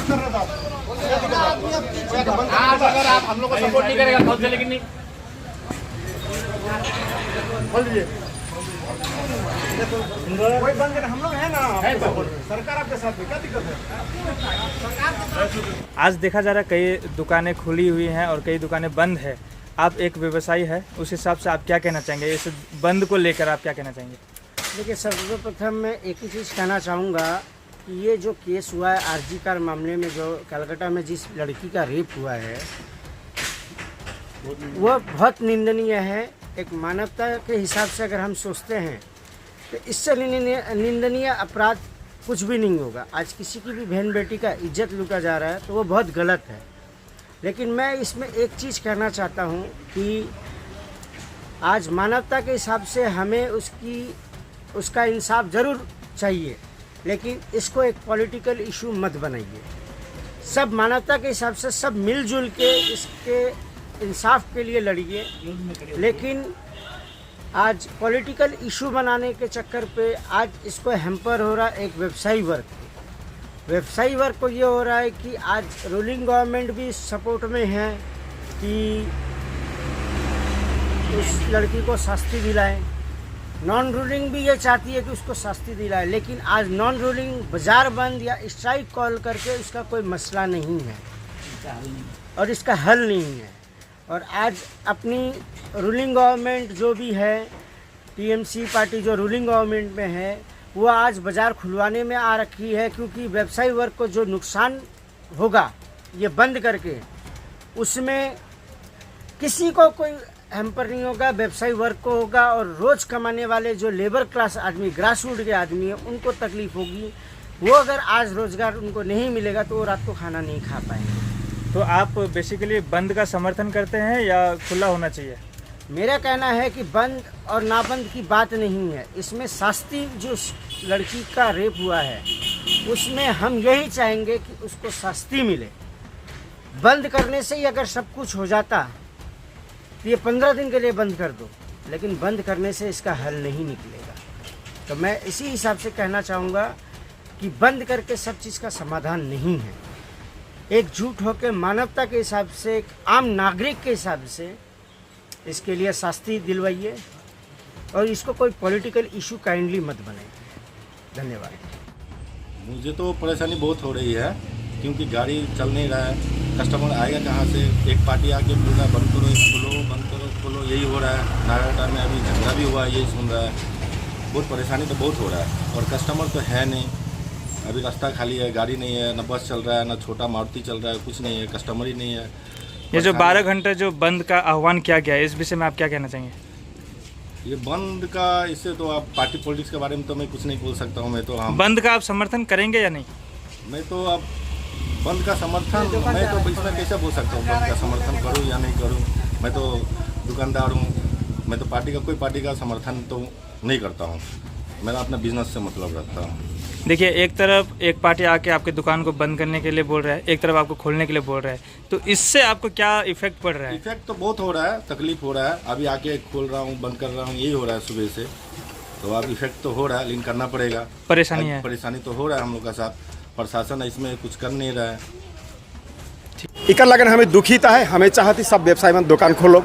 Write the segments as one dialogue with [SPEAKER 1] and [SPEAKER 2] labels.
[SPEAKER 1] कर रहे थे आप?
[SPEAKER 2] अगर आप हम लोग को सपोर्ट नहीं करेगा खुद से, लेकिन नहीं
[SPEAKER 1] बोल दीजिए। कोई बंद करे, हम लोग हैं ना, सरकार आपके साथ में, क्या दिक्कत है?
[SPEAKER 3] आज देखा जा रहा है कई दुकानें खुली हुई हैं और कई दुकानें बंद है। आप एक व्यवसायी है, उस हिसाब से आप क्या कहना चाहेंगे? इस बंद को लेकर आप क्या कहना चाहेंगे?
[SPEAKER 4] देखिए, सर्वप्रथम मैं एक ही चीज़ कहना चाहूँगा कि ये जो केस हुआ है आरजी कार मामले में, जो कलकत्ता में जिस लड़की का रेप हुआ है, वह बहुत निंदनीय है। एक मानवता के हिसाब से अगर हम सोचते हैं तो इससे निंदनीय अपराध कुछ भी नहीं होगा। आज किसी की भी बहन बेटी का इज्जत लूटा जा रहा है तो वो बहुत गलत है। लेकिन मैं इसमें एक चीज़ कहना चाहता हूँ कि आज मानवता के हिसाब से हमें उसका इंसाफ ज़रूर चाहिए, लेकिन इसको एक पॉलिटिकल इशू मत बनाइए। सब मानवता के हिसाब से सब मिलजुल के इसके इंसाफ के लिए लड़िए, लेकिन आज पॉलिटिकल इशू बनाने के चक्कर पे आज इसको हैम्पर हो रहा है एक व्यवसायी वर्ग को ये हो रहा है कि आज रूलिंग गवर्नमेंट भी सपोर्ट में है कि उस लड़की को शास्ति दिलाएं, नॉन रूलिंग भी ये चाहती है कि उसको शास्ति दिलाए। लेकिन आज नॉन रूलिंग बाजार बंद या स्ट्राइक कॉल करके उसका कोई मसला नहीं है और इसका हल नहीं है। और आज अपनी रूलिंग गवर्नमेंट जो भी है, टीएमसी पार्टी जो रूलिंग गवर्नमेंट में है, वो आज बाज़ार खुलवाने में आ रखी है, क्योंकि व्यवसायी वर्ग को जो नुकसान होगा ये बंद करके, उसमें किसी को कोई हैम्पर नहीं होगा, व्यवसायी वर्ग को होगा। और रोज़ कमाने वाले जो लेबर क्लास आदमी, ग्रास रूट के आदमी हैं, उनको तकलीफ़ होगी। वो अगर आज रोज़गार उनको नहीं मिलेगा तो वो रात को खाना नहीं खा पाएंगे।
[SPEAKER 3] तो आप बेसिकली बंद का समर्थन करते हैं या खुला होना चाहिए?
[SPEAKER 4] मेरा कहना है कि बंद और ना बंद की बात नहीं है, इसमें शास्ति जो लड़की का रेप हुआ है उसमें हम यही चाहेंगे कि उसको शास्ति मिले। बंद करने से ही अगर सब कुछ हो जाता तो ये 15 दिन के लिए बंद कर दो, लेकिन बंद करने से इसका हल नहीं निकलेगा। तो मैं इसी हिसाब से कहना चाहूँगा कि बंद करके सब चीज़ का समाधान नहीं है। एकजुट होकर मानवता के हिसाब से, एक आम नागरिक के हिसाब से इसके लिए शास्ति दिलवाइए और इसको कोई पॉलिटिकल इशू काइंडली मत बनाइए। धन्यवाद।
[SPEAKER 5] मुझे तो परेशानी बहुत हो रही है, क्योंकि गाड़ी चल नहीं रहा है, कस्टमर आएगा कहाँ से? एक पार्टी आके बोल रहा है बंद करो, खोलो, बंद करो, खोलो, यही हो रहा है। नारायणगढ़ में अभी झगड़ा भी हुआ, यही सुन रहा है। बहुत परेशानी तो बहुत हो रहा है और कस्टमर तो है नहीं। अभी रास्ता खाली है, गाड़ी नहीं है, न बस चल रहा है, न छोटा मारुति चल रहा है, कुछ नहीं है, कस्टमर ही नहीं है।
[SPEAKER 3] ये जो 12 घंटे जो बंद का आह्वान किया गया है, इस विषय में आप क्या कहना चाहेंगे?
[SPEAKER 5] ये बंद का, इससे तो आप पार्टी पॉलिटिक्स के बारे में तो मैं कुछ नहीं बोल सकता हूँ। मैं तो
[SPEAKER 3] बंद का आप समर्थन करेंगे या नहीं?
[SPEAKER 5] मैं तो अब बंद का समर्थन, मैं तो इसमें कैसे बोल सकता हूँ बंद का समर्थन करूँ या नहीं करूँ? मैं तो दुकानदार हूँ, मैं तो कोई पार्टी का समर्थन तो नहीं करता हूँ। मेरा अपना बिजनेस से मतलब रखता हूँ।
[SPEAKER 3] देखिए, एक तरफ एक पार्टी आके आपके दुकान को बंद करने के लिए बोल रहा है, एक तरफ आपको खोलने के लिए बोल रहा है, तो इससे आपको क्या इफेक्ट पड़ रहा है?
[SPEAKER 5] इफेक्ट तो बहुत हो रहा है, तकलीफ हो रहा है। अभी आके खोल रहा हूँ, बंद कर रहा हूँ, यही हो रहा है सुबह से। तो अब इफेक्ट तो हो रहा है, लेकिन करना पड़ेगा। परेशानी तो हो रहा है हम लोग का साथ। प्रशासन इसमें कुछ कर नहीं रहा है।
[SPEAKER 1] इकर लगन हमें दुखीता है, हमें चाहती सब व्यवसायी मन दुकान खोले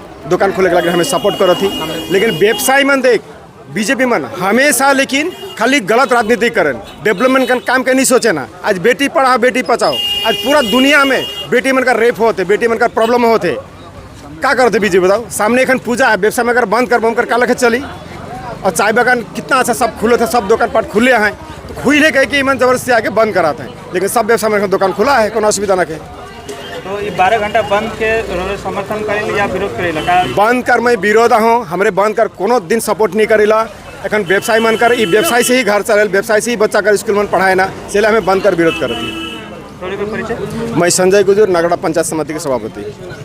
[SPEAKER 1] के लगे हमें सपोर्ट करो थी, लेकिन व्यवसायी मन देख बीजेपी मन हमेशा लेकिन खाली गलत राजनीति करें, डेवलपमेंट का काम के नहीं सोचे ना। आज बेटी पढ़ाओ बेटी बचाओ, आज पूरा दुनिया में बेटी मन का रेप होते, बेटी मन का प्रॉब्लम होते, क्या करते बीजेपी बताओ? सामने एखन पूजा है, व्यवसाय में अगर बंद कर क्या लगे चली? और चाय बागान कितना अच्छा सब खुले थे, सब दुकान पाट खुले हैं, तो खुले कह के मन जबरदस्ती आके बंद कराते हैं, लेकिन सब व्यवसाय में दुकान खुला है, कोई असुविधा ना के।
[SPEAKER 3] तो ये 12 घंटा बंद के समर्थन करेंगे या विरोध करेगा?
[SPEAKER 1] बंद कर मैं विरोध हूँ, हमारे बंद कर कोनो दिन सपोर्ट नहीं करेला। एखन व्यवसाय मन कर, व्यवसाय से ही घर चले, व्यवसाय से ही बच्चा कर स्कूल में पढ़ाए ना, इसलिए हमें बंद कर विरोध कर दी। मैं संजय गुजर, नगड़ा पंचायत समिति के सभापति।